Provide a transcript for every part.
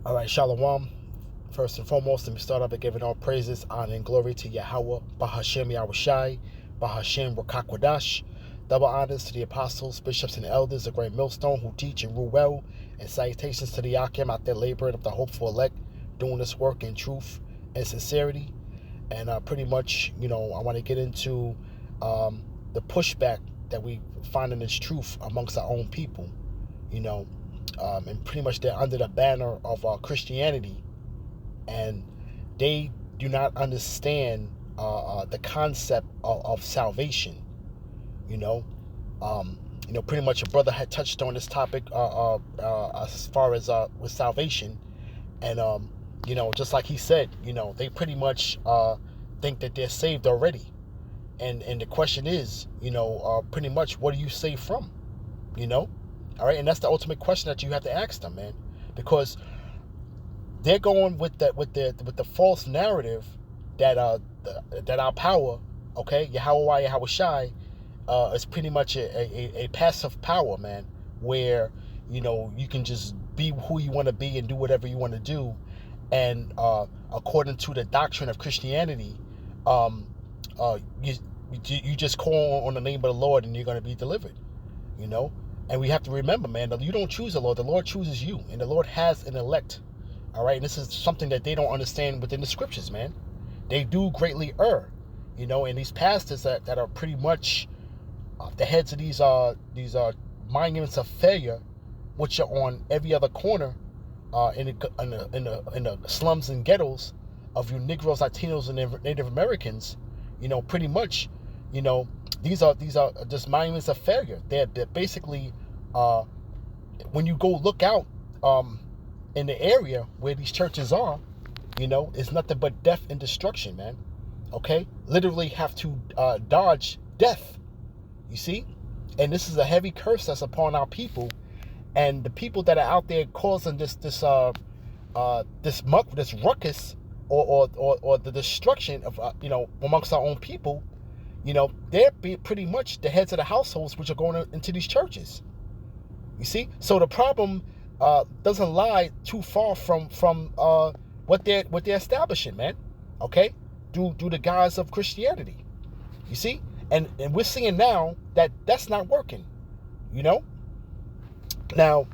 All right, Shalom. First and foremost, let me start off by giving all praises, honor, and glory to Yahweh, Bahashem Yahushai, Bahashem Rakakwadash. Double honors to the apostles, bishops, and elders, the great millstone who teach and rule well, and salutations to the Yakim out there laboring of the hopeful elect, doing this work in truth and sincerity. And pretty much, I want to get into the pushback that we find in this truth amongst our own people, and pretty much they're under the banner of Christianity, and they do not understand the concept of salvation. Pretty much a brother had touched on this topic as far as with salvation, and just like he said, they pretty much think that they're saved already, and the question is, pretty much, what are you saved from? All right, and that's the ultimate question that you have to ask them, man, because they're going with the false narrative that that our power, okay, Yahweh Yahushai, is pretty much a passive power, man, where you can just be who you want to be and do whatever you want to do, and according to the doctrine of Christianity, you just call on the name of the Lord and you're going to be delivered, And we have to remember, man, that you don't choose the Lord chooses you, and the Lord has an elect. All right, and this is something that they don't understand within the scriptures, man. They do greatly err, and these pastors that are pretty much the heads of these monuments of failure, which are on every other corner, in the slums and ghettos of you Negroes, Latinos, and Native Americans, pretty much, these are just monuments of failure. They're basically, when you go look out in the area where these churches are, it's nothing but death and destruction, man. Okay, literally have to dodge death. You see, and this is a heavy curse that's upon our people, and the people that are out there causing this ruckus or the destruction of amongst our own people. They're pretty much the heads of the households which are going into these churches. You see, so the problem doesn't lie too far from what they're establishing, man. Okay, do the guise of Christianity. You see, and we're seeing now that that's not working. Now,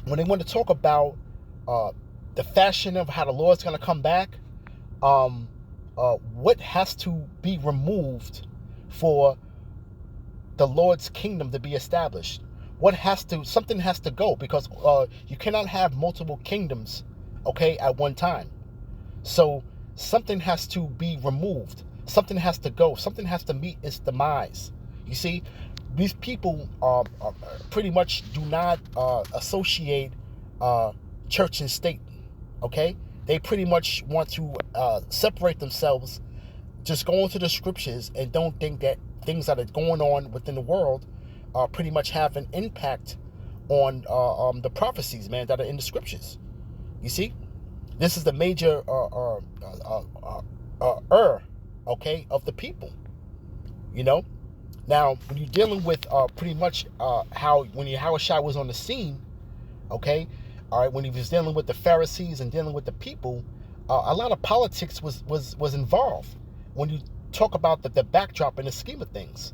when they want to talk about the fashion of how the Lord's going to come back, what has to be removed for the Lord's kingdom to be established? Something has to go, because you cannot have multiple kingdoms, okay, at one time. So something has to be removed. Something has to go. Something has to meet its demise. You see, these people pretty much do not associate church and state, okay? They pretty much want to separate themselves, just go into the scriptures, and don't think that things that are going on within the world pretty much have an impact on the prophecies, man, that are in the scriptures. You see, this is the major okay, of the people. Now when you're dealing with pretty much how when Yahushua was on the scene, okay, all right, when he was dealing with the Pharisees and dealing with the people, a lot of politics was involved. When you talk about the backdrop and the scheme of things,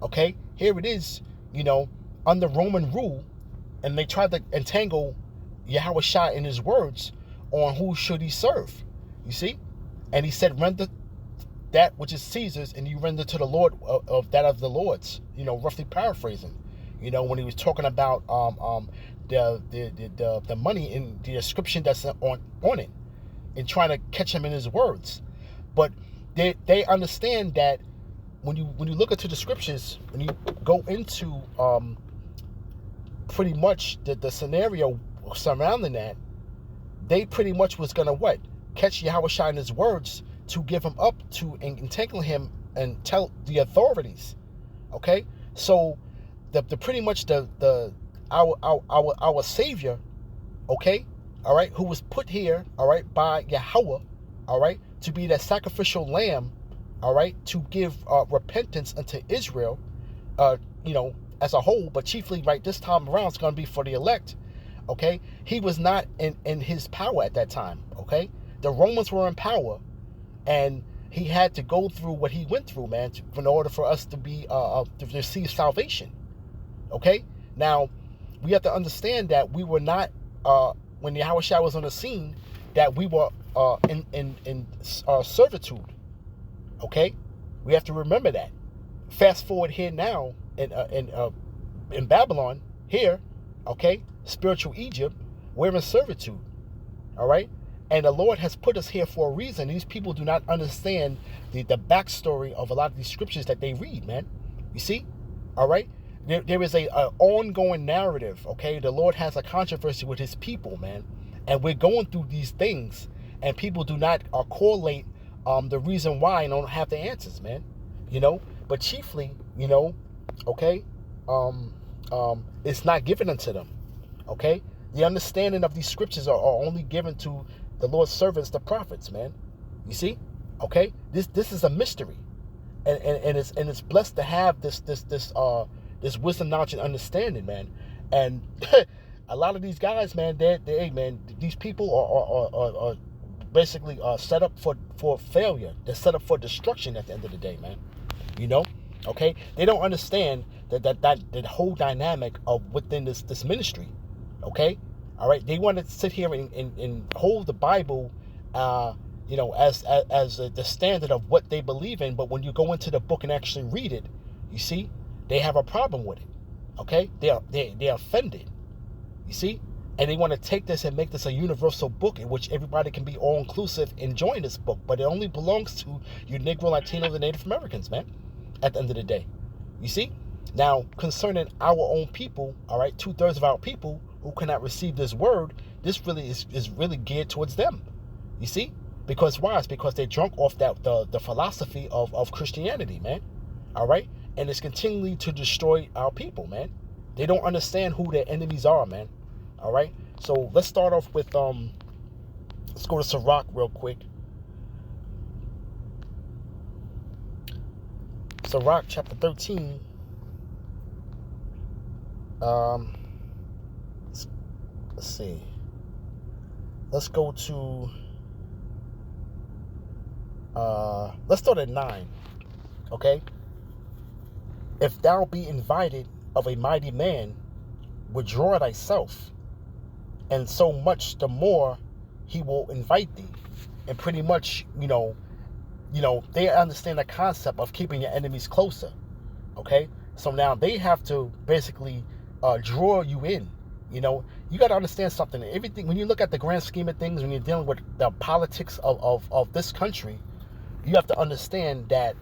okay, here it is, under Roman rule, and they tried to entangle Yahushua in his words on who should he serve. You see, and he said, render that which is Caesar's, and you render to the Lord of that of the Lord's. Roughly paraphrasing. When he was talking about the money in the description that's on it, and trying to catch him in his words. But they understand that when you look into the scriptures, when you go into pretty much the scenario surrounding that, they pretty much was gonna what? Catch Yahushua in his words to give him up to and entangle him and tell the authorities. Okay, so the pretty much our Savior, okay, all right, who was put here, all right, by Yahweh, all right, to be that sacrificial lamb, all right, to give repentance unto Israel, as a whole, but chiefly right this time around it's going to be for the elect. okay, he was not in his power at that time, okay? The Romans were in power, and he had to go through what he went through, man, in order for us to be to receive salvation, okay? Now, we have to understand that we were not, when Yahushua was on the scene, that we were in servitude, okay? We have to remember that. Fast forward here now in Babylon, here, okay, spiritual Egypt, we're in servitude, all right? And the Lord has put us here for a reason. These people do not understand the backstory of a lot of these scriptures that they read, man. You see? All right? There is a ongoing narrative, okay? The Lord has a controversy with his people, man. And we're going through these things, and people do not correlate the reason why and don't have the answers, man. You know? But chiefly, you know, okay, it's not given unto them, okay? The understanding of these scriptures are only given to the Lord's servants, the prophets, man. You see? Okay? This is a mystery. And it's blessed to have this wisdom, knowledge, and understanding, man. And a lot of these guys, man, these people are basically set up for failure. They're set up for destruction at the end of the day, man. You know? Okay? They don't understand that whole dynamic of within this ministry. Okay? All right, they want to sit here and hold the Bible, you know, as the standard of what they believe in. But when you go into the book and actually read it, you see, they have a problem with it. Okay, they're offended. You see, and they want to take this and make this a universal book in which everybody can be all inclusive and join this book. But it only belongs to you Negro, Latinos, and Native Americans, man. At the end of the day, you see. Now, concerning our own people, all right, 2/3 of our people who cannot receive this word, this really is really geared towards them. You see? Because why? It's because they're drunk off that the philosophy of Christianity, man. All right? And it's continually to destroy our people, man. They don't understand who their enemies are, man. All right? So let's start off with let's go to Sirach real quick. Sirach chapter 13. Let's see. Let's go to let's start at 9. Okay? If thou be invited of a mighty man, withdraw thyself, and so much the more he will invite thee. And pretty much, you know, they understand the concept of keeping your enemies closer. Okay? So now they have to basically draw you in. You know, you got to understand something. Everything, when you look at the grand scheme of things, when you're dealing with the politics of this country, you have to understand that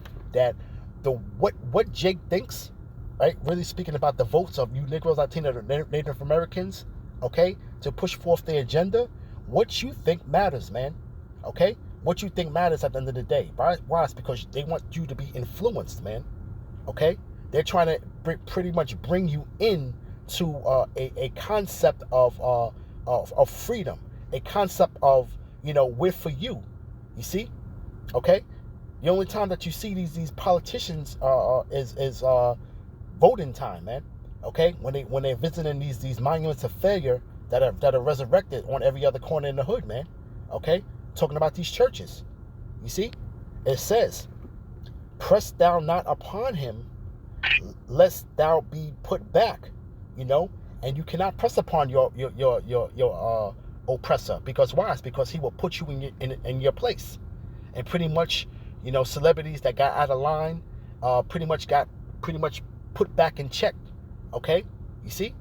what Jake thinks, right? Really speaking about the votes of you Negroes, Latinos, Native Americans, okay, to push forth their agenda. What you think matters, man. Okay, what you think matters at the end of the day. Why? It's because they want you to be influenced, man. Okay, they're trying to pretty much bring you in to a concept of freedom, a concept of, you know, we're for you. You see, okay. The only time that you see these politicians is voting time, man. Okay, when they're visiting these monuments of failure that are resurrected on every other corner in the hood, man. Okay, talking about these churches. You see, it says, "Press thou not upon him, lest thou be put back." You know, and you cannot press upon your oppressor, because why? It's because he will put you in your place. And pretty much, you know, celebrities that got out of line, pretty much put back in check. Okay, you see,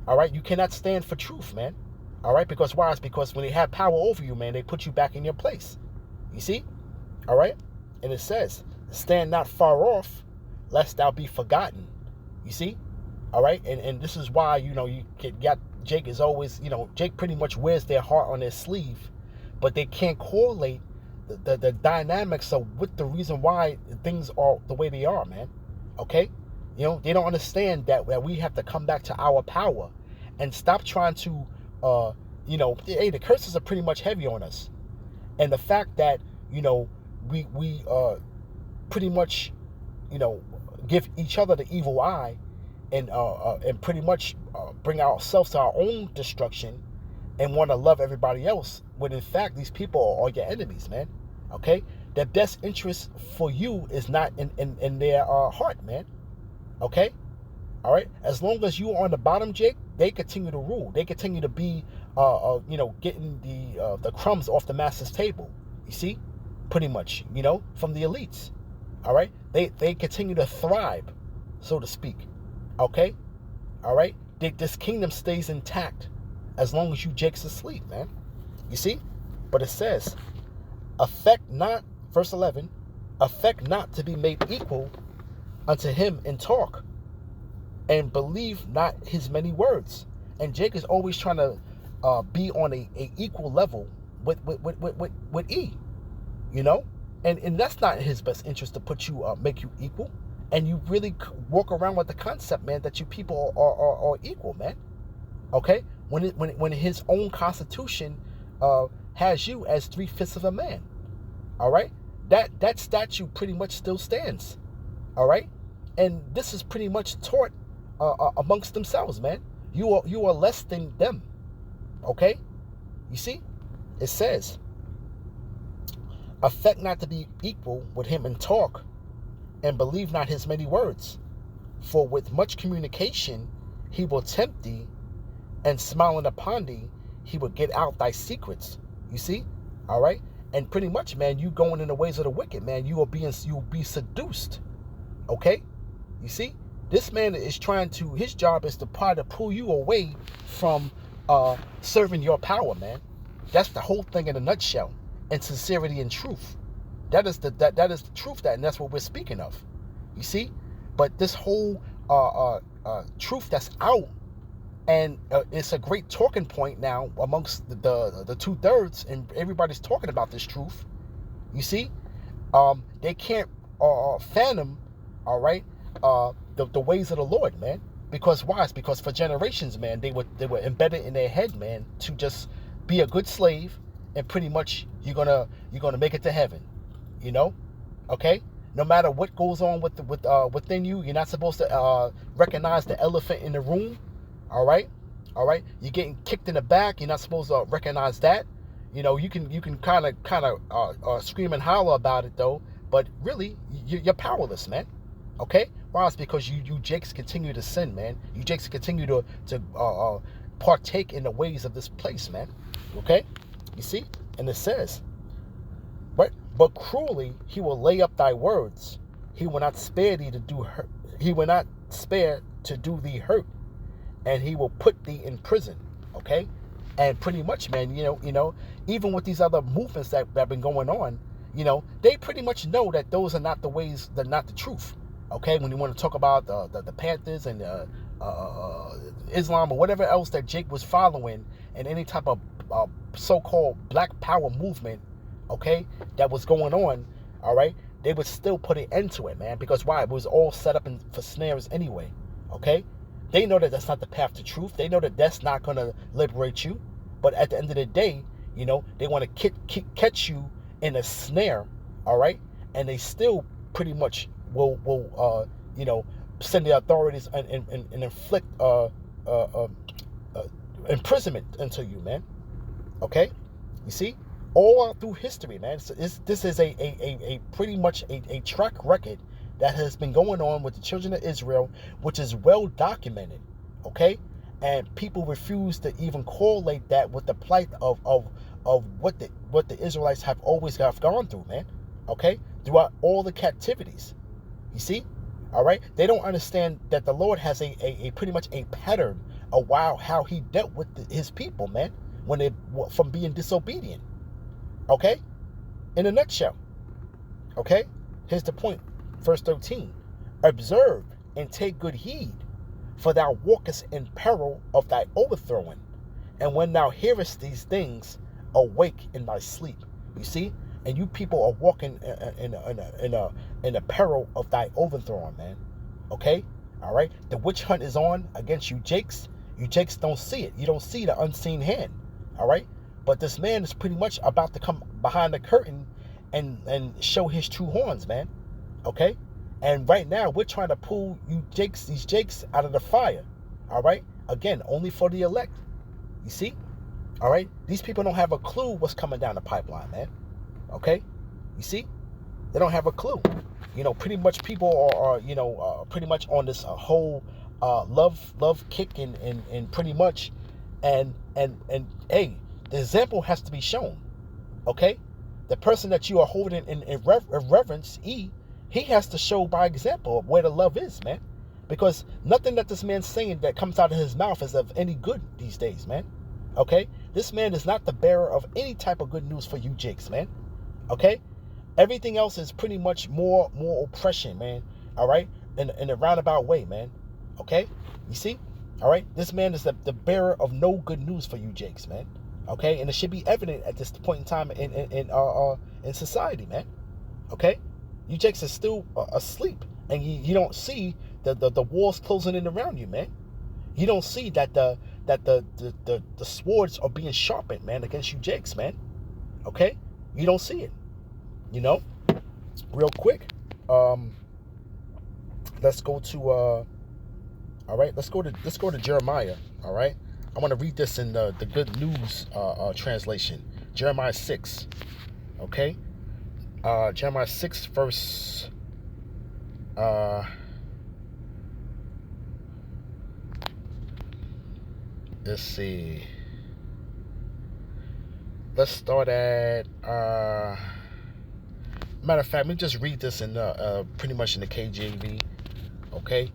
all right. You cannot stand for truth, man. All right, because why? It's because when they have power over you, man, they put you back in your place. You see, all right. And it says, "Stand not far off, lest thou be forgotten." You see. All right, and this is why, you know, you got Jake is always, you know, Jake pretty much wears their heart on their sleeve, but they can't correlate the dynamics of what the reason why things are the way they are, man. Okay, you know, they don't understand that we have to come back to our power and stop trying to, you know, hey, the curses are pretty much heavy on us, and the fact that, you know, we pretty much, you know, give each other the evil eye. And pretty much bring ourselves to our own destruction and want to love everybody else, when in fact these people are your enemies, man. Okay? The best interest for you is not in their heart, man. Okay? All right? As long as you are on the bottom, Jake, they continue to rule. They continue to be, getting the crumbs off the master's table. You see? Pretty much, from the elites. All right? They continue to thrive, so to speak. Okay? All right? This kingdom stays intact as long as you Jake's asleep, man. You see? But it says, affect not, verse 11, affect not to be made equal unto him in talk, and believe not his many words. And Jake is always trying to be on a equal level with E, and that's not in his best interest to put you, make you equal. And you really walk around with the concept, man, that you people are equal, man. Okay? When his own constitution has you as 3/5 of a man. All right? That statue pretty much still stands. All right? And this is pretty much taught amongst themselves, man. You are less than them. Okay? You see? It says, affect not to be equal with him in talk, and believe not his many words. For with much communication he will tempt thee, and smiling upon thee, he will get out thy secrets. You see? All right? And pretty much, man, you going in the ways of the wicked, man. You will be seduced. Okay? You see? This man is his job is to pull you away from serving your power, man. That's the whole thing in a nutshell. And sincerity and truth. That is the truth, and that's what we're speaking of. You see? But this whole truth that's out, and it's a great talking point now amongst the 2/3, and everybody's talking about this truth. You see? They can't fathom, all right, the ways of the Lord, man. Because why? It's because for generations, man, they were embedded in their head, man, to just be a good slave, and pretty much you're gonna make it to heaven. Okay? No matter what goes on within you, you're not supposed to recognize the elephant in the room. All right? You're getting kicked in the back. You're not supposed to recognize that. You can kind of scream and holler about it though, but really you're powerless, man. Okay? Why? It's because you Jakes continue to sin, man. You Jakes continue to partake in the ways of this place, man. Okay? You see? And it says, but cruelly he will lay up thy words. He will not spare thee to do hurt. He will not spare to do thee hurt, and he will put thee in prison. Okay? And pretty much, man, even with these other movements that have been going on, they pretty much know that those are not the ways, they're not the truth. Okay? When you want to talk about the Panthers and Islam or whatever else that Jake was following, and any type of so-called black power movement, okay, that was going on, all right, they would still put an end to it, man. Because why? It was all set up for snares anyway. Okay? They know that that's not the path to truth. They know that that's not going to liberate you. But at the end of the day, they want to catch you in a snare, all right? And they still pretty much will send the authorities and inflict imprisonment into you, man. Okay? You see? All through history, man. So this is a pretty much a track record that has been going on with the children of Israel, which is well documented. Okay? And people refuse to even correlate that with the plight of what the Israelites have always gone through, man. Okay? Throughout all the captivities. You see? All right? They don't understand that the Lord has a pretty much a pattern of how he dealt with his people, man, when they from being disobedient. Okay? In a nutshell. Okay? Here's the point. Verse 13. Observe and take good heed, for thou walkest in peril of thy overthrowing. And when thou hearest these things, awake in thy sleep. You see? And you people are walking in a peril of thy overthrowing, man. Okay? All right? The witch hunt is on against you Jakes. You Jakes don't see it. You don't see the unseen hand. All right? But this man is pretty much about to come behind the curtain and show his true horns, man. Okay? And right now, we're trying to pull these Jakes out of the fire. All right? Again, only for the elect. You see? All right? These people don't have a clue what's coming down the pipeline, man. Okay? You see? They don't have a clue. Pretty much people are pretty much on this whole love kick and pretty much and hey, the example has to be shown. Okay? The person that you are holding in reverence, he has to show by example of where the love is, man. Because nothing that this man's saying that comes out of his mouth is of any good these days, man. Okay? This man is not the bearer of any type of good news for you jakes, man. Okay? Everything else is pretty much more oppression, man. All right? In a roundabout way, man. Okay? You see? All right? This man is the bearer of no good news for you jakes, man. Okay? And it should be evident at this point in time in society, man. Okay? You jakes are still asleep. And you don't see the walls closing in around you, man. You don't see that the swords are being sharpened, man, against you jakes, man. Okay? You don't see it. Real quick. Let's go to all right, let's go to Jeremiah, all right? I want to read this in the Good News translation. Jeremiah 6. Okay? Jeremiah 6 verse let's see. Let's start at matter of fact, let me just read this in pretty much in the KJV. Okay?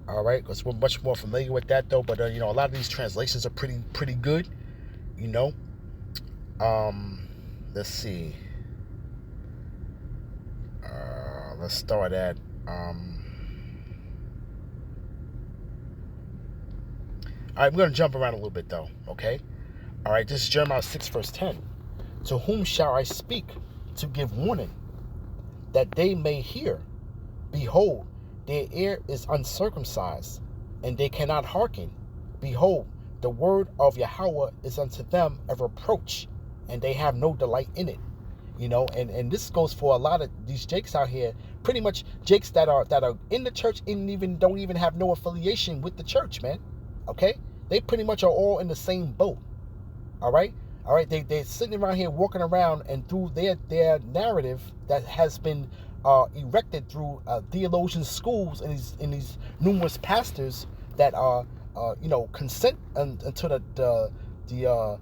All right, because we're much more familiar with that though, but a lot of these translations are pretty good. Let's see. Let's start at all right, we're going to jump around a little bit though, okay? All right, this is Jeremiah 6 verse 10. To whom shall I speak to give warning, that they may hear? Behold, their ear is uncircumcised, and they cannot hearken. Behold, the word of Yahweh is unto them a reproach, and they have no delight in it. And this goes for a lot of these jakes out here. Pretty much jakes that are in the church and don't even have no affiliation with the church, man. Okay? They pretty much are all in the same boat. All right? They're sitting around here walking around, and through their narrative that has been erected through theologian schools and these numerous pastors that are consent unto the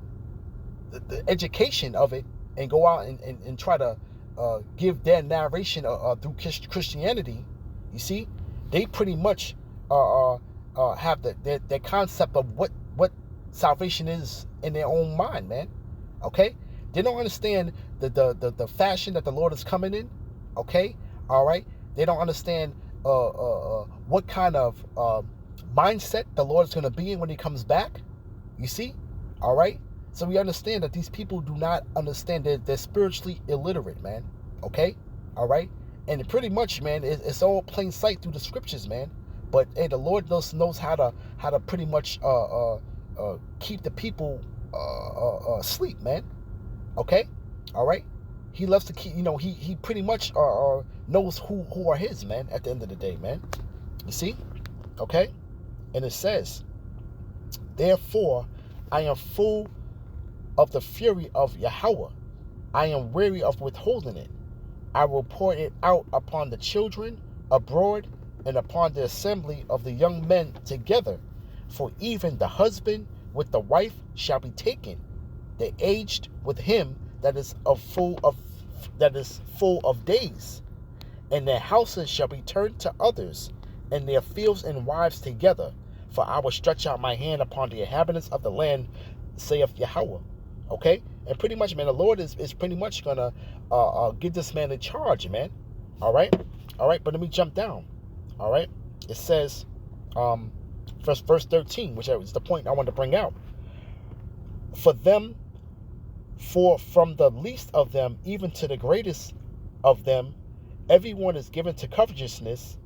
education of it, and go out and try to give their narration through Christianity. You see, they pretty much have their concept of what salvation is in their own mind, man. Okay? They don't understand the fashion that the Lord is coming in. Okay? All right? They don't understand what kind of mindset the Lord is going to be in when he comes back. You see? All right? So we understand that these people do not understand that they're spiritually illiterate, man. Okay? All right? And pretty much, man, it's all plain sight through the scriptures, man. But hey, the Lord knows how to pretty much keep the people asleep, man. Okay? All right? He loves to keep, he pretty much knows who are his, man, at the end of the day, man. You see? Okay? And it says, therefore, I am full of the fury of Yahweh. I am weary of withholding it. I will pour it out upon the children abroad, and upon the assembly of the young men together. For even the husband with the wife shall be taken, the aged with him that is full of days. And their houses shall be turned to others, and their fields and wives together. For I will stretch out my hand upon the inhabitants of the land, saith Yahweh. Okay? And pretty much, man, the Lord is pretty much gonna give this man a charge, man. All right? But let me jump down. All right? It says, verse 13, which is the point I want to bring out. For from the least of them, even to the greatest of them, everyone is given to covetousness,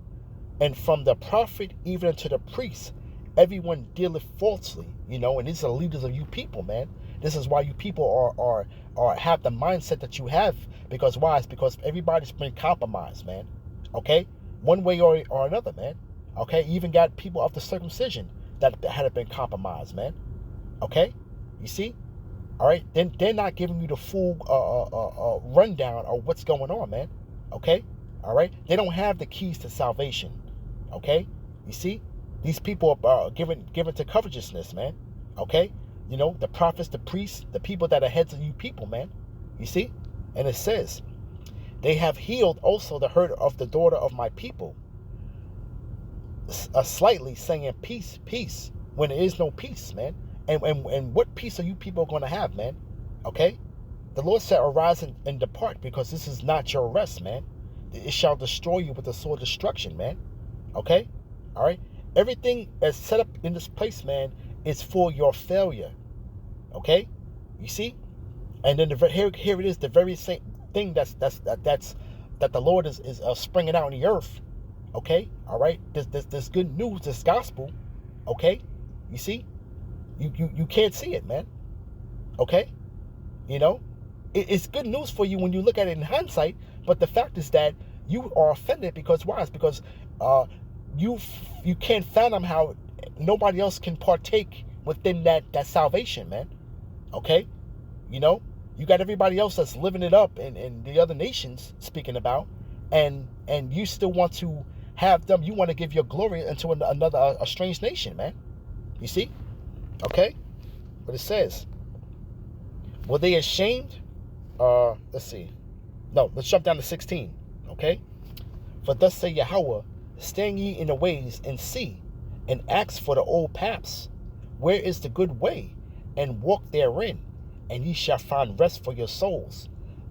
and from the prophet even to the priest, everyone dealeth falsely. And these are the leaders of you people, man. This is why you people are have the mindset that you have. Because why? It's because everybody's been compromised, man. Okay? One way or another, man. Okay? You even got people of the circumcision that had been compromised, man. Okay, you see, all right. Then they're not giving you the full rundown of what's going on, man. Okay, all right. They don't have the keys to salvation. Okay, you see, these people are given to covetousness, man. Okay, you know, the prophets, the priests, the people that are heads of you people, man. You see, and it says, they have healed also the hurt of the daughter of my people, slightly saying peace, peace, when there is no peace, man. And what peace are you people going to have, man? Okay? The Lord said, arise and depart, because this is not your rest, man. It shall destroy you with the sword of destruction, man. Okay? All right? Everything that's set up in this place, man, is for your failure. Okay? You see? And then here it is, the very same thing that the Lord is springing out in the earth. Okay? All right? This good news, this gospel. Okay? You see? You can't see it, man. Okay? You know? It's good news for you when you look at it in hindsight, but the fact is that you are offended because why? It's because you can't fathom how nobody else can partake within that salvation, man. Okay? You know? You got everybody else that's living it up in the other nations speaking about, and you still want to have them, you want to give your glory into another strange nation, man. You see? Okay? But it says, were they ashamed? Let's see. No, let's jump down to 16. Okay? For thus say Yahweh, stand ye in the ways and see, and ask for the old paths. Where is the good way? And walk therein, and ye shall find rest for your souls.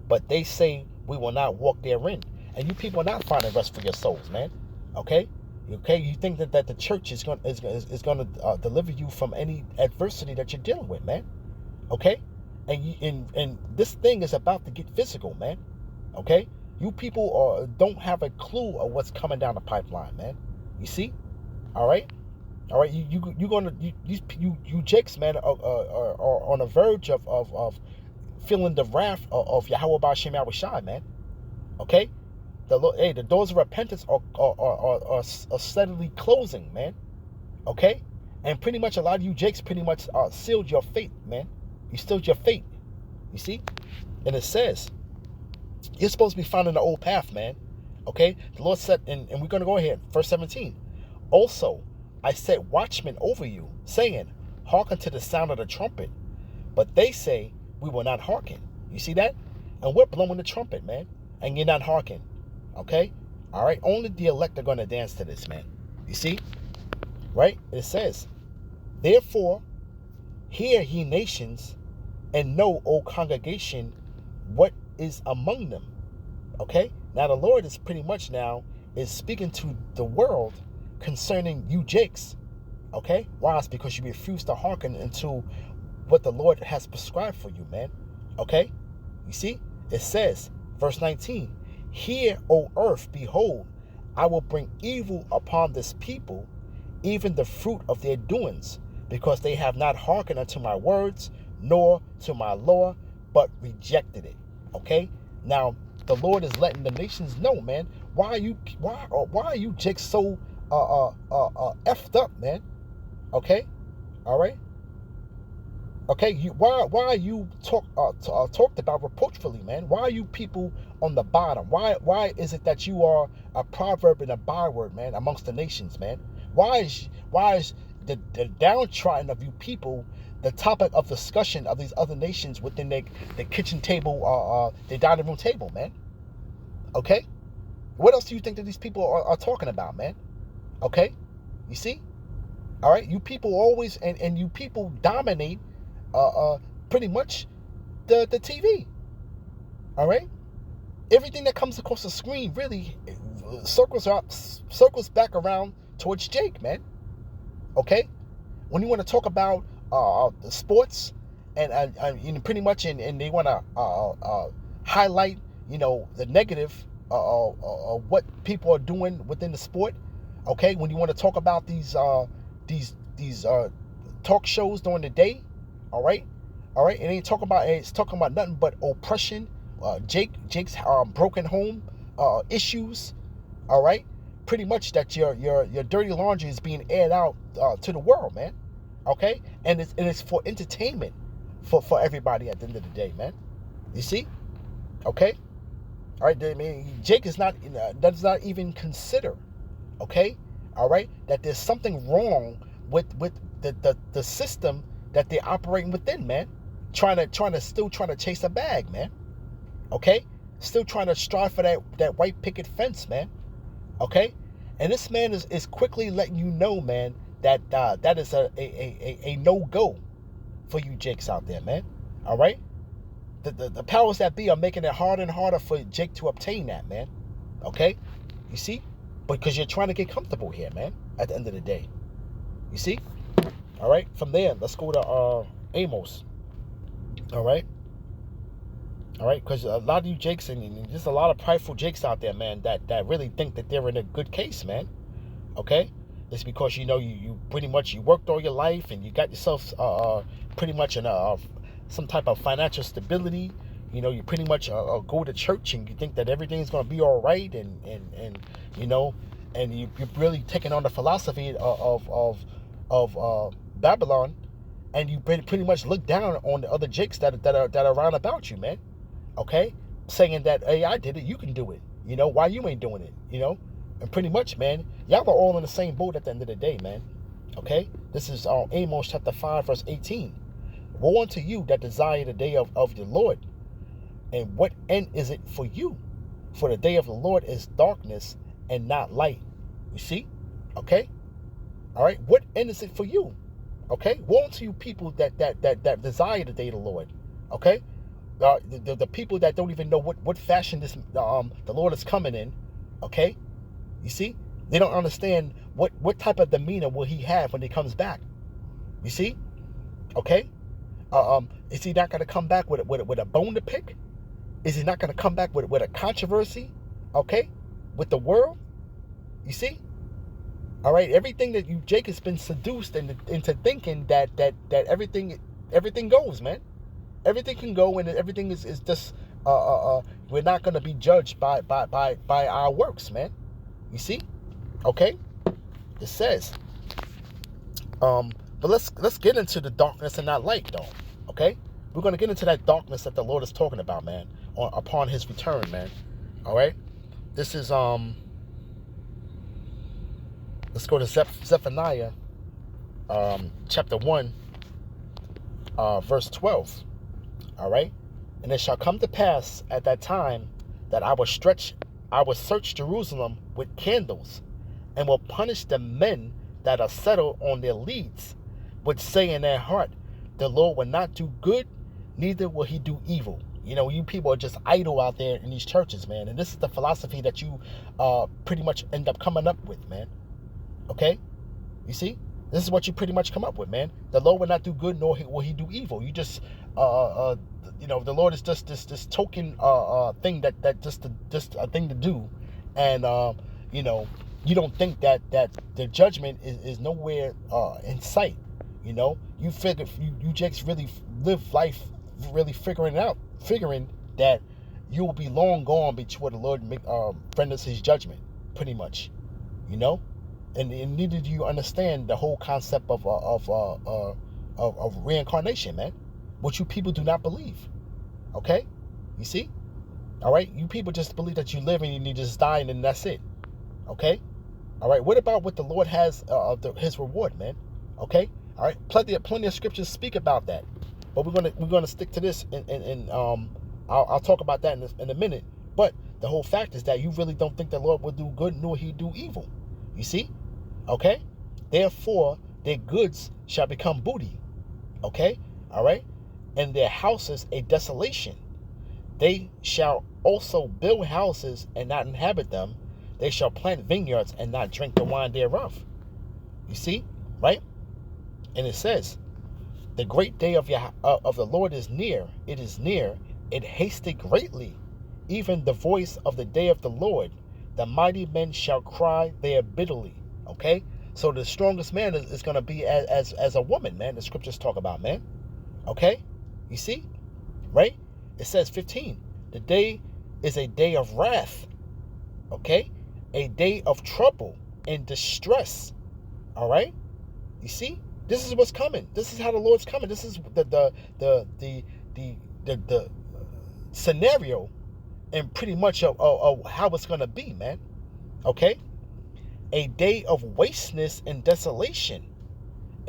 But they say, we will not walk therein. And you people are not finding rest for your souls, man. Okay? Okay, you think that the church is going to deliver you from any adversity that you're dealing with, man? Okay, and this thing is about to get physical, man. Okay, you people don't have a clue of what's coming down the pipeline, man. You see? All right, you jakes, man, are on the verge of feeling the wrath of Yahweh B'Shem Yahushai, man. Okay. The doors of repentance are steadily closing, man. Okay? And pretty much a lot of you jakes pretty much sealed your fate, man. You sealed your fate. You see? And it says, you're supposed to be finding the old path, man. Okay? The Lord said, and we're going to go ahead, verse 17. Also, I set watchmen over you, saying, hearken to the sound of the trumpet. But they say, we will not hearken. You see that? And we're blowing the trumpet, man. And you're not hearken. Okay? All right? Only the elect are going to dance to this, man. You see? Right? It says, therefore, hear ye nations, and know, O congregation, what is among them. Okay? Now, the Lord is pretty much now is speaking to the world concerning you jakes. Okay? Why? It's because you refuse to hearken into what the Lord has prescribed for you, man. Okay? You see? It says, verse 19, hear, O earth, behold, I will bring evil upon this people, even the fruit of their doings, because they have not hearkened unto my words, nor to my law, but rejected it. Okay? Now, the Lord is letting the nations know, man. Why are you jakes so effed up, man? Okay? All right? Okay, why are you talked about reproachfully, man? Why are you people on the bottom? Why is it that you are a proverb and a byword, man, amongst the nations, man? Why is the downtrodden of you people the topic of discussion of these other nations within the kitchen table, the dining room table, man? Okay, what else do you think that these people are talking about, man? Okay, you see, all right, you people always and you people dominate. Pretty much the TV. All right, everything that comes across the screen really circles back around towards Jake, man. Okay, when you want to talk about the sports and pretty much and they want to highlight, you know, the negative what people are doing within the sport. Okay, when you want to talk about these talk shows during the day. All right, it ain't talking about. It's talking about nothing but oppression, Jake's broken home issues. All right, pretty much that your dirty laundry is being aired out to the world, man. Okay, and it's for entertainment for everybody at the end of the day, man. You see? Okay. All right. I mean, Jake is not does not even consider. Okay. All right. That there's something wrong with the system that they're operating within, man. Trying to chase a bag, man. Okay. Still trying to strive for that white picket fence, man. Okay. And this man is quickly letting you know, man, that that is a no-go for you Jakes out there, man. All right? The powers that be are making it harder and harder for Jake to obtain that, man. Okay? You see? Because you're trying to get comfortable here, man, at the end of the day. You see? All right? From there, let's go to Amos. All right? All right? Because a lot of you Jakes, and there's a lot of prideful Jakes out there, man, that really think that they're in a good case, man. Okay? It's because, you know, you pretty much, you worked all your life and you got yourself pretty much in some type of financial stability. You know, you pretty much go to church and you think that everything's going to be all right, and you know, and you're really taking on the philosophy of Babylon, and you pretty much look down on the other Jakes that are around about you, man. Okay? Saying that, hey, I did it, you can do it. You know, why you ain't doing it, you know? And pretty much, man, y'all are all in the same boat at the end of the day, man. Okay? This is Amos chapter 5, verse 18. Woe unto you that desire the day of the Lord. And what end is it for you? For the day of the Lord is darkness and not light. You see? Okay? All right? What end is it for you? Okay? Woe unto you people that desire the day of the Lord. Okay? The people that don't even know what fashion the Lord is coming in. Okay? You see? They don't understand what type of demeanor will he have when he comes back. You see? Okay? Is he not going to come back with a bone to pick? Is he not going to come back with a controversy? Okay? With the world? You see? All right? Everything that you, Jake, has been seduced into thinking that everything goes, man. Everything can go, and everything is just we're not going to be judged by our works, man. You see? Okay? It says, but let's get into the darkness and not light, though. Okay? We're going to get into that darkness that the Lord is talking about, man, upon his return, man. All right? This is let's go to Zephaniah chapter 1 verse 12. All right? And it shall come to pass at that time that I will search Jerusalem with candles, and will punish the men that are settled on their leads, which say in their heart, the Lord will not do good, neither will he do evil. You know, you people are just idle out there in these churches, man. And this is the philosophy that you pretty much end up coming up with, man. Okay? You see? This is what you pretty much come up with, man. The Lord will not do good, nor will he do evil. You just, you know, the Lord is just this token thing that just a thing to do. And, you know, you don't think that the judgment is nowhere in sight. You know, you just really live life really figuring that you will be long gone before the Lord renders his judgment, pretty much. You know, and neither do you understand the whole concept of reincarnation, man, which you people do not believe. Okay, you see? All right, you people just believe that you live and you just die and then that's it. Okay, all right. What about what the Lord has his reward, man? Okay, all right. Plenty of scriptures speak about that, but we're gonna stick to this, and I'll talk about that in a minute. But the whole fact is that you really don't think the Lord will do good, nor he do evil. You see? Okay? Therefore, their goods shall become booty. Okay? All right? And their houses a desolation. They shall also build houses and not inhabit them. They shall plant vineyards and not drink the wine thereof. You see? Right? And it says, the great day of the Lord is near. It is near. It hasted greatly. Even the voice of the day of the Lord. The mighty men shall cry there bitterly. Okay? So the strongest man is going to be as a woman, man. The scriptures talk about, man. Okay? You see? Right? It says 15. The day is a day of wrath. Okay? A day of trouble and distress. All right? You see? This is what's coming. This is how the Lord's coming. This is the scenario and pretty much of how it's going to be, man. Okay? A day of wasteness and desolation.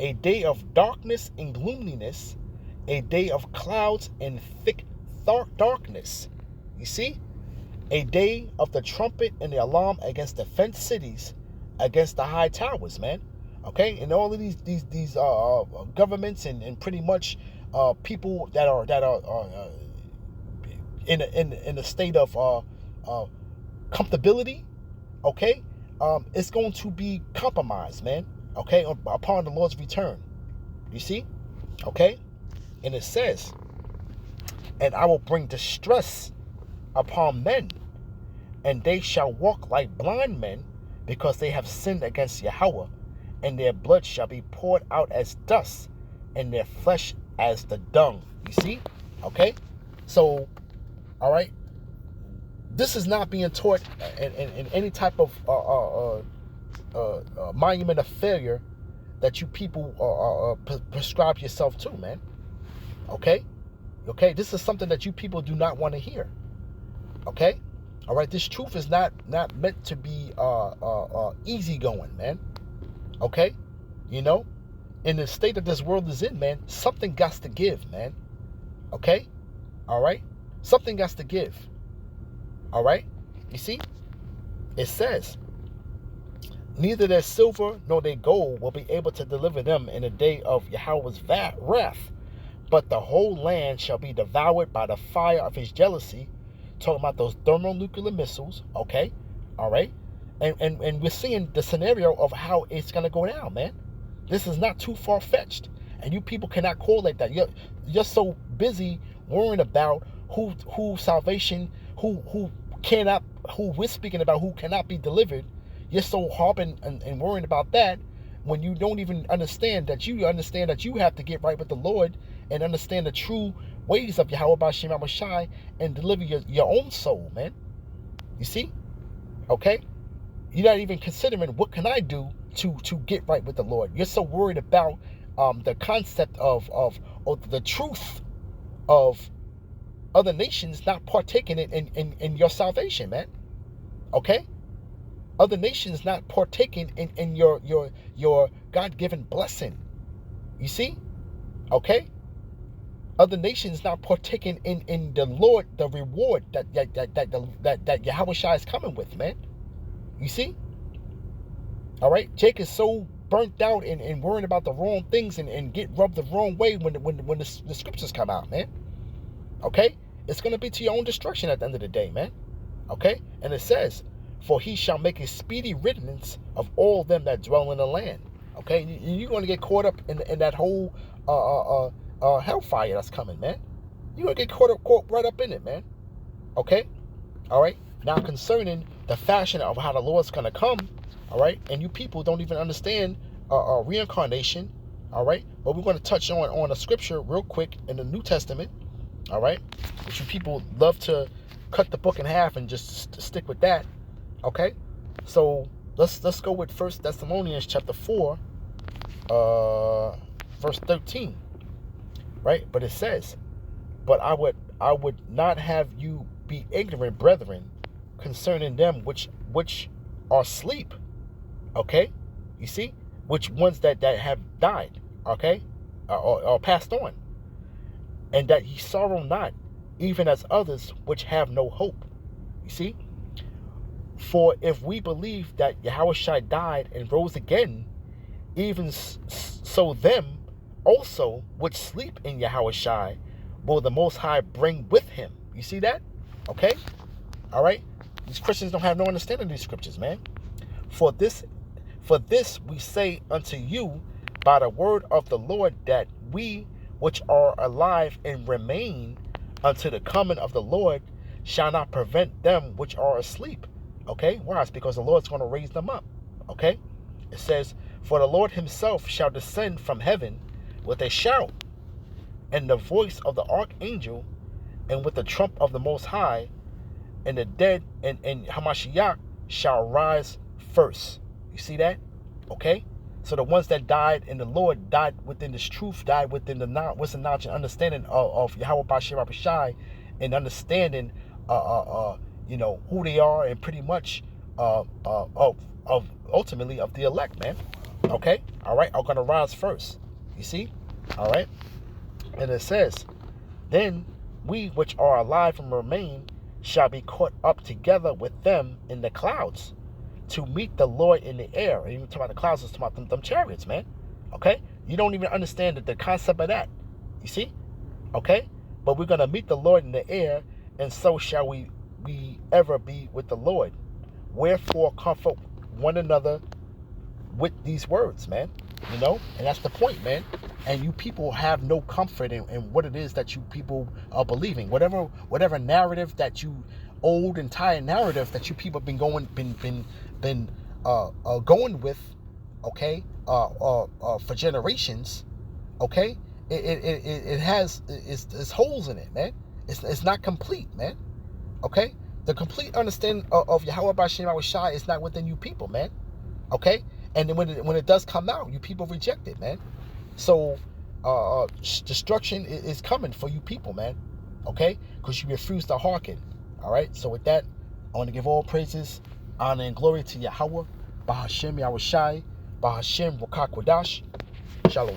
A day of darkness and gloominess. A day of clouds and thick darkness. You see? A day of the trumpet and the alarm against the fenced cities, against the high towers, man. Okay? And all of these governments and pretty much people that are in a state of comfortability, okay? It's going to be compromised, man. Okay? Upon the Lord's return. You see? Okay? And it says, and I will bring distress upon men, and they shall walk like blind men, because they have sinned against Yahweh, and their blood shall be poured out as dust, and their flesh as the dung. You see? Okay? So, all right, this is not being taught in any type of monument of failure that you people prescribe yourself to, man. Okay? Okay? This is something that you people do not want to hear. Okay? All right? This truth is not meant to be easy going, man. Okay? You know? In the state that this world is in, man, something got to give, man. Okay? All right? Something got to give. All right? You see? It says, neither their silver nor their gold will be able to deliver them in the day of Yahweh's wrath, but the whole land shall be devoured by the fire of his jealousy. Talking about those thermonuclear missiles, okay? All right? And we're seeing the scenario of how it's going to go down, man. This is not too far-fetched. And you people cannot correlate that. You're so busy worrying about who salvation, who we're speaking about, who cannot be delivered. You're so harping and worrying about that when you don't even understand that you have to get right with the Lord and understand the true ways of Yahweh B'Shem Yahushai and deliver your own soul, man. You see? Okay? You're not even considering what can I do to get right with the Lord. You're so worried about the concept of the truth of other nations not partaking in your salvation, man. Okay? Other nations not partaking in your God-given blessing. You see? Okay? Other nations not partaking in the Lord, the reward that Yahweh Shai is coming with, man. You see? All right? Jake is so burnt out and worrying about the wrong things and get rubbed the wrong way when the scriptures come out, man. Okay? It's going to be to your own destruction at the end of the day, man. Okay? And it says, for he shall make a speedy riddance of all them that dwell in the land. Okay? You're going to get caught up in that whole hellfire that's coming, man. You're going to get caught right up in it, man. Okay? All right? Now, concerning the fashion of how the Lord's going to come, all right? And you people don't even understand reincarnation, all right? But we're going to touch on a scripture real quick in the New Testament, all right? Which you people love to cut the book in half and just stick with that, okay? So let's go with 1 Thessalonians chapter 4, verse 13, right? But it says, but I would not have you be ignorant, brethren, concerning them which are asleep, okay? You see? Which ones that have died, okay? Or passed on. And that ye sorrow not, even as others which have no hope. You see? For if we believe that Yahushua died and rose again, even so them also which sleep in Yahushua will the Most High bring with him. You see that? Okay? All right? These Christians don't have no understanding of these scriptures, man. For this we say unto you by the word of the Lord, that we which are alive and remain unto the coming of the Lord shall not prevent them which are asleep. Okay? Why? It's because the Lord's going to raise them up. Okay? It says, for the Lord himself shall descend from heaven with a shout, and the voice of the archangel, and with the trump of the Most High, and the dead and Hamashiach shall rise first. You see that? Okay? So the ones that died in the Lord died within this truth, died within the knowledge and understanding of Yahweh Bashir Abishai, and understanding who they are, and pretty much of ultimately of the elect, man. Okay? All right, are gonna rise first. You see? All right? And it says, then we which are alive and remain shall be caught up together with them in the clouds to meet the Lord in the air. And even talking about the clouds, is talking about them chariots, man. Okay? You don't even understand the concept of that. You see? Okay? But we're going to meet the Lord in the air, and so shall we ever be with the Lord. Wherefore comfort one another with these words, man. You know? And that's the point, man. And you people have no comfort in what it is that you people are believing. Whatever narrative that you, old entire narrative that you people have been going with, okay, for generations, okay, it has it's holes in it, man. It's not complete, man. Okay, the complete understanding of Yahweh Bashim Awashai is not within you people, man. Okay, and then when it does come out, you people reject it, man. So destruction is coming for you people, man. Okay, because you refuse to hearken. All right. So with that, I want to give all praises, honor, and glory to Yahweh, Bahashem Yahushai, Bahashem Rukakwadash. Shalom.